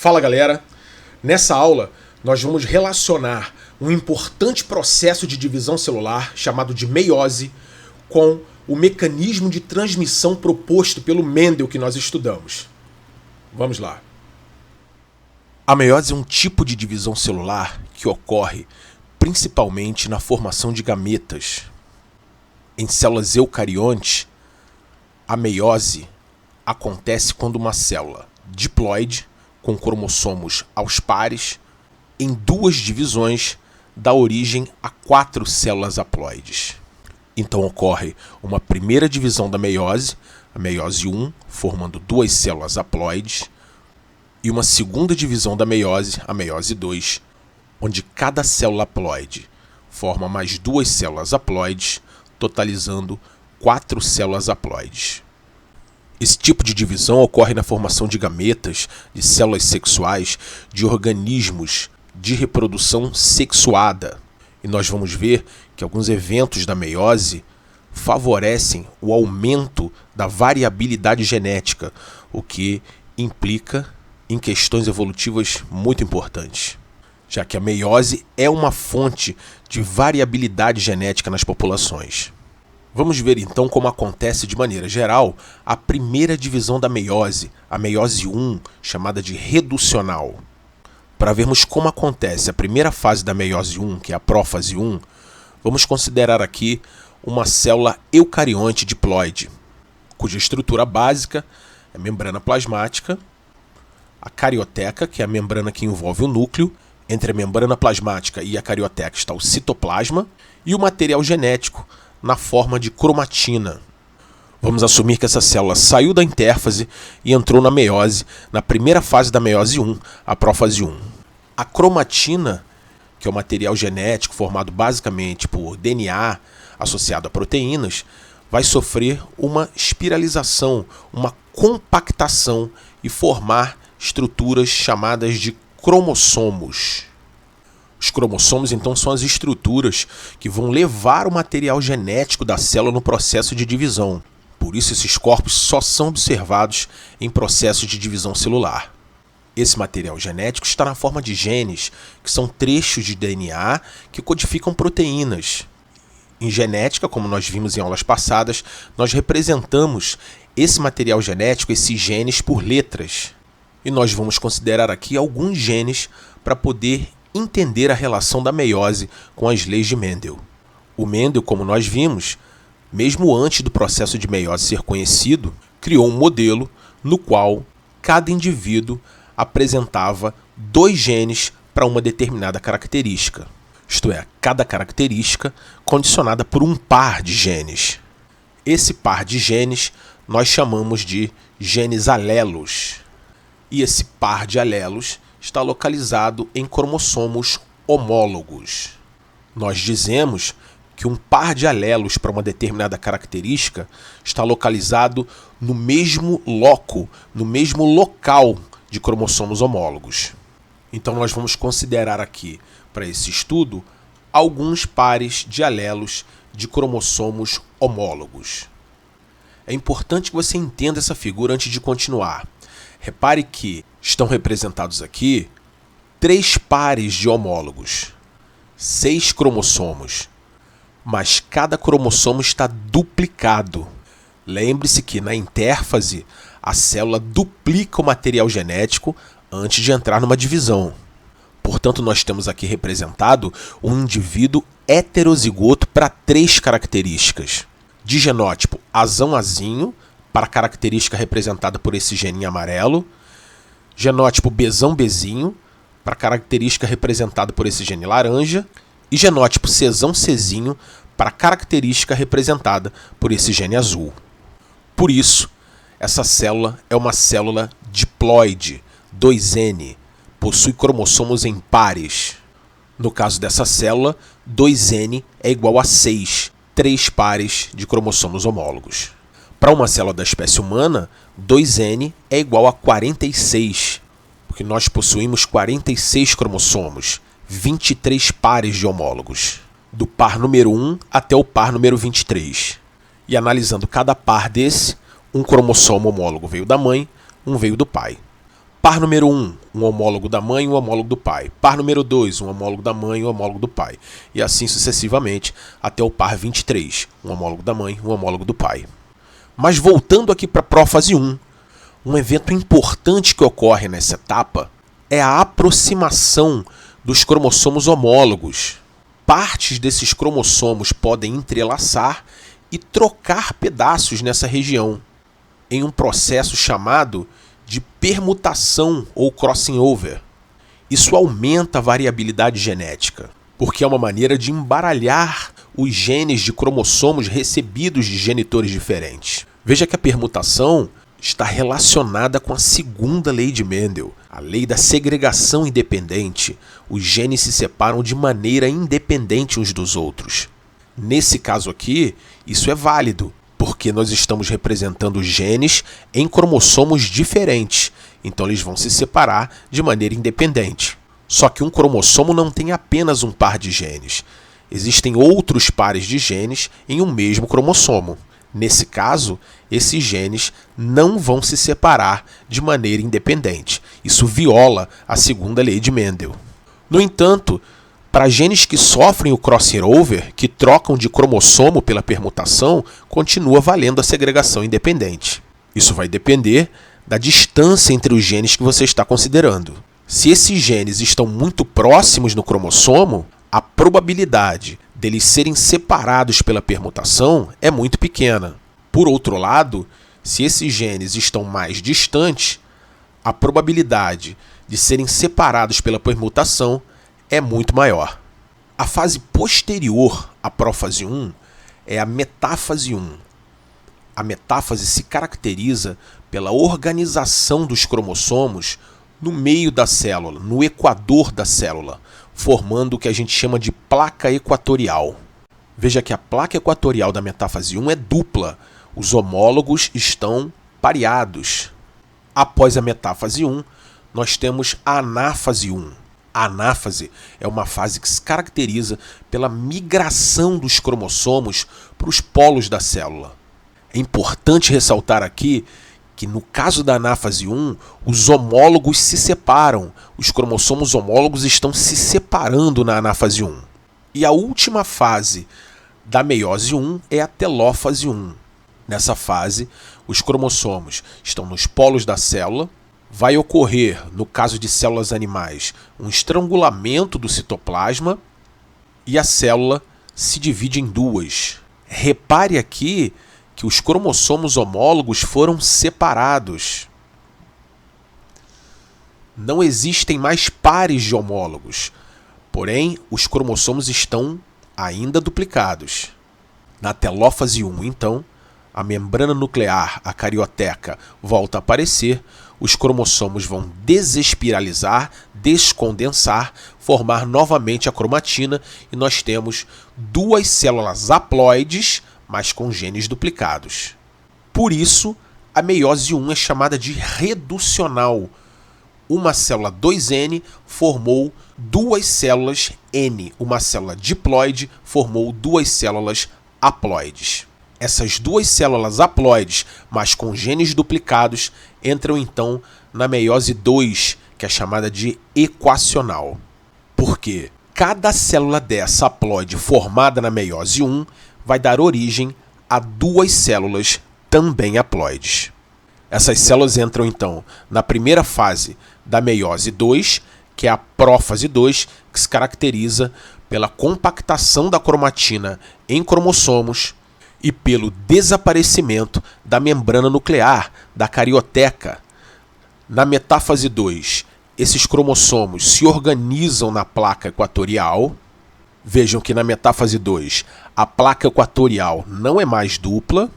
Fala galera, nessa aula nós vamos relacionar um importante processo de divisão celular chamado de meiose com o mecanismo de transmissão proposto pelo Mendel que nós estudamos. Vamos lá. A meiose é um tipo de divisão celular que ocorre principalmente na formação de gametas. Em células eucariontes, a meiose acontece quando uma célula diploide, com cromossomos aos pares, em duas divisões, dá origem a 4 células haploides. Então ocorre uma primeira divisão da meiose, a meiose 1, formando 2 células haploides, e uma segunda divisão da meiose, a meiose 2, onde cada célula haploide forma mais 2 células haploides, totalizando 4 células haploides. Esse tipo de divisão ocorre na formação de gametas, de células sexuais, de organismos de reprodução sexuada. E nós vamos ver que alguns eventos da meiose favorecem o aumento da variabilidade genética, o que implica em questões evolutivas muito importantes, já que a meiose é uma fonte de variabilidade genética nas populações. Vamos ver então como acontece de maneira geral a primeira divisão da meiose, a meiose 1, chamada de reducional. Para vermos como acontece a primeira fase da meiose 1, que é a prófase 1, vamos considerar aqui uma célula eucarionte diploide, cuja estrutura básica é a membrana plasmática, a carioteca, que é a membrana que envolve o núcleo. Entre a membrana plasmática e a carioteca está o citoplasma e o material genético na forma de cromatina. Vamos assumir que essa célula saiu da intérfase e entrou na meiose, na primeira fase da meiose 1, a prófase 1. A cromatina, que é o material genético formado basicamente por DNA associado a proteínas, vai sofrer uma espiralização, uma compactação e formar estruturas chamadas de cromossomos. Os cromossomos, então, são as estruturas que vão levar o material genético da célula no processo de divisão. Por isso, esses corpos só são observados em processo de divisão celular. Esse material genético está na forma de genes, que são trechos de DNA que codificam proteínas. Em genética, como nós vimos em aulas passadas, nós representamos esse material genético, esses genes, por letras. E nós vamos considerar aqui alguns genes para poder entender a relação da meiose com as leis de Mendel. O Mendel, como nós vimos, mesmo antes do processo de meiose ser conhecido, criou um modelo no qual cada indivíduo apresentava 2 genes para uma determinada característica. Isto é, cada característica condicionada por um par de genes. Esse par de genes nós chamamos de genes alelos. E esse par de alelos está localizado em cromossomos homólogos. Nós dizemos que um par de alelos para uma determinada característica está localizado no mesmo loco, no mesmo local de cromossomos homólogos. Então nós vamos considerar aqui, para esse estudo, alguns pares de alelos de cromossomos homólogos. É importante que você entenda essa figura antes de continuar. Repare que estão representados aqui 3 pares de homólogos, 6 cromossomos, mas cada cromossomo está duplicado. Lembre-se que na intérfase a célula duplica o material genético antes de entrar numa divisão. Portanto, nós temos aqui representado um indivíduo heterozigoto para 3 características. De genótipo azão-azinho, para a característica representada por esse gene em amarelo, genótipo Bzão-Bzinho, para a característica representada por esse gene laranja, e genótipo Czão-Czinho, para a característica representada por esse gene azul. Por isso, essa célula é uma célula diploide, 2N, possui cromossomos em pares. No caso dessa célula, 2N é igual a 6, 3 pares de cromossomos homólogos. Para uma célula da espécie humana, 2N é igual a 46, porque nós possuímos 46 cromossomos, 23 pares de homólogos, do par número 1 até o par número 23. E analisando cada par desse, um cromossomo homólogo veio da mãe, um veio do pai. Par número 1, um homólogo da mãe e um homólogo do pai. Par número 2, um homólogo da mãe e um homólogo do pai. E assim sucessivamente até o par 23, um homólogo da mãe e um homólogo do pai. Mas voltando aqui para a prófase 1, um evento importante que ocorre nessa etapa é a aproximação dos cromossomos homólogos. Partes desses cromossomos podem entrelaçar e trocar pedaços nessa região, em um processo chamado de permutação ou crossing over. Isso aumenta a variabilidade genética, porque é uma maneira de embaralhar os genes de cromossomos recebidos de genitores diferentes. Veja que a permutação está relacionada com a segunda lei de Mendel, a lei da segregação independente. Os genes se separam de maneira independente uns dos outros. Nesse caso aqui, isso é válido, porque nós estamos representando genes em cromossomos diferentes, então eles vão se separar de maneira independente. Só que um cromossomo não tem apenas um par de genes. Existem outros pares de genes em um mesmo cromossomo. Nesse caso, esses genes não vão se separar de maneira independente. Isso viola a segunda lei de Mendel. No entanto, para genes que sofrem o crossover, que trocam de cromossomo pela permutação, continua valendo a segregação independente. Isso vai depender da distância entre os genes que você está considerando. Se esses genes estão muito próximos no cromossomo, a probabilidade deles serem separados pela permutação é muito pequena. Por outro lado, se esses genes estão mais distantes, a probabilidade de serem separados pela permutação é muito maior. A fase posterior à prófase 1 é a metáfase 1. A metáfase se caracteriza pela organização dos cromossomos no meio da célula, no equador da célula, formando o que a gente chama de placa equatorial. Veja que a placa equatorial da metáfase 1 é dupla. Os homólogos estão pareados. Após a metáfase 1, nós temos a anáfase 1. A anáfase é uma fase que se caracteriza pela migração dos cromossomos para os polos da célula. É importante ressaltar aqui que no caso da anáfase 1, os homólogos se separam. Os cromossomos homólogos estão se separando na anáfase 1. E a última fase da meiose 1 é a telófase 1. Nessa fase, os cromossomos estão nos polos da célula. Vai ocorrer, no caso de células animais, um estrangulamento do citoplasma e a célula se divide em duas. Repare aqui que os cromossomos homólogos foram separados. Não existem mais pares de homólogos, porém os cromossomos estão ainda duplicados. Na telófase 1, então, a membrana nuclear, a carioteca, volta a aparecer, os cromossomos vão desespiralizar, descondensar, formar novamente a cromatina e nós temos duas células haploides, mas com genes duplicados. Por isso, a meiose 1 é chamada de reducional. Uma célula 2N formou duas células N. Uma célula diploide formou duas células haploides. Essas duas células haploides, mas com genes duplicados, entram então na meiose 2, que é chamada de equacional. Por quê? Cada célula dessa haploide formada na meiose 1 vai dar origem a duas células também haploides. Essas células entram então na primeira fase da meiose 2, que é a prófase 2, que se caracteriza pela compactação da cromatina em cromossomos e pelo desaparecimento da membrana nuclear, da carioteca. Na metáfase 2, esses cromossomos se organizam na placa equatorial. Vejam que na metáfase 2, a placa equatorial não é mais dupla.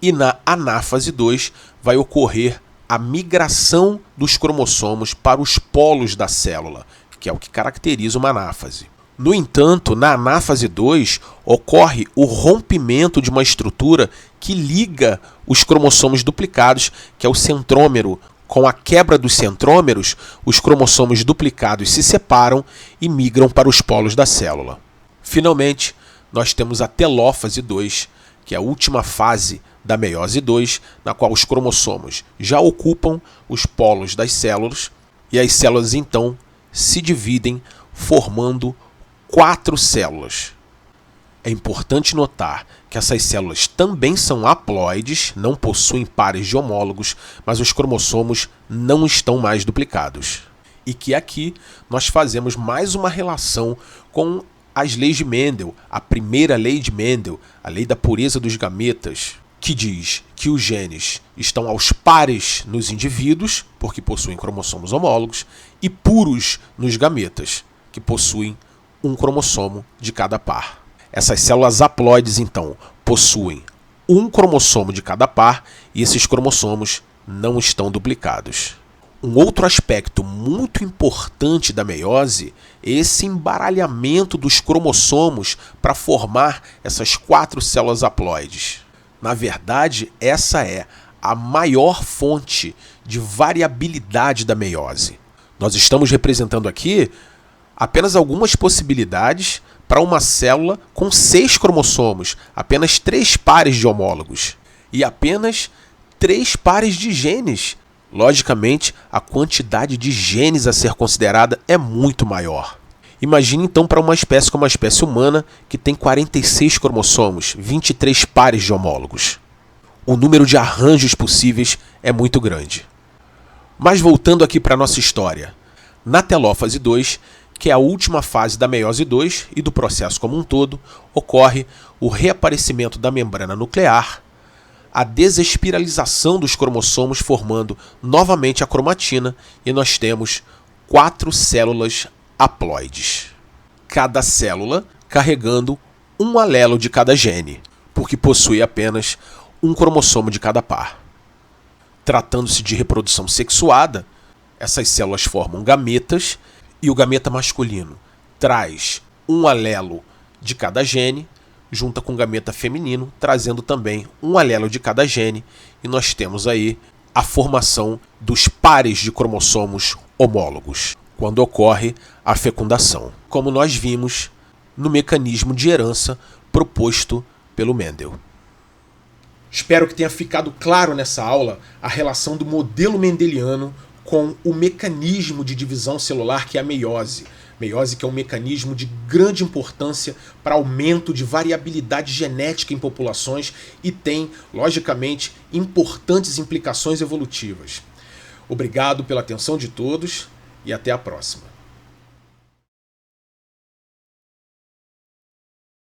E na anáfase 2 vai ocorrer a migração dos cromossomos para os polos da célula, que é o que caracteriza uma anáfase. No entanto, na anáfase 2, ocorre o rompimento de uma estrutura que liga os cromossomos duplicados, que é o centrômero. Com a quebra dos centrômeros, os cromossomos duplicados se separam e migram para os polos da célula. Finalmente, nós temos a telófase 2, que é a última fase da meiose 2, na qual os cromossomos já ocupam os polos das células e as células então se dividem formando 4 células. É importante notar que essas células também são haploides, não possuem pares de homólogos, mas os cromossomos não estão mais duplicados. E que aqui nós fazemos mais uma relação com as leis de Mendel, a primeira lei de Mendel, a lei da pureza dos gametas, que diz que os genes estão aos pares nos indivíduos, porque possuem cromossomos homólogos, e puros nos gametas, que possuem um cromossomo de cada par. Essas células haploides, então, possuem um cromossomo de cada par e esses cromossomos não estão duplicados. Um outro aspecto muito importante da meiose é esse embaralhamento dos cromossomos para formar essas 4 células haploides. Na verdade, essa é a maior fonte de variabilidade da meiose. Nós estamos representando aqui apenas algumas possibilidades para uma célula com 6 cromossomos, apenas 3 pares de homólogos e apenas 3 pares de genes. Logicamente, a quantidade de genes a ser considerada é muito maior. Imagine então para uma espécie como a espécie humana, que tem 46 cromossomos, 23 pares de homólogos. O número de arranjos possíveis é muito grande. Mas voltando aqui para a nossa história, na telófase 2, que é a última fase da meiose 2 e do processo como um todo, ocorre o reaparecimento da membrana nuclear, a desespiralização dos cromossomos formando novamente a cromatina e nós temos 4 células haploides. Cada célula carregando um alelo de cada gene, porque possui apenas um cromossomo de cada par. Tratando-se de reprodução sexuada, essas células formam gametas e o gameta masculino traz um alelo de cada gene, junta com o gameta feminino, trazendo também um alelo de cada gene, e nós temos aí a formação dos pares de cromossomos homólogos, quando ocorre a fecundação, como nós vimos no mecanismo de herança proposto pelo Mendel. Espero que tenha ficado claro nessa aula a relação do modelo mendeliano com o mecanismo de divisão celular que é a meiose. Meiose que é um mecanismo de grande importância para aumento de variabilidade genética em populações e tem, logicamente, importantes implicações evolutivas. Obrigado pela atenção de todos e até a próxima.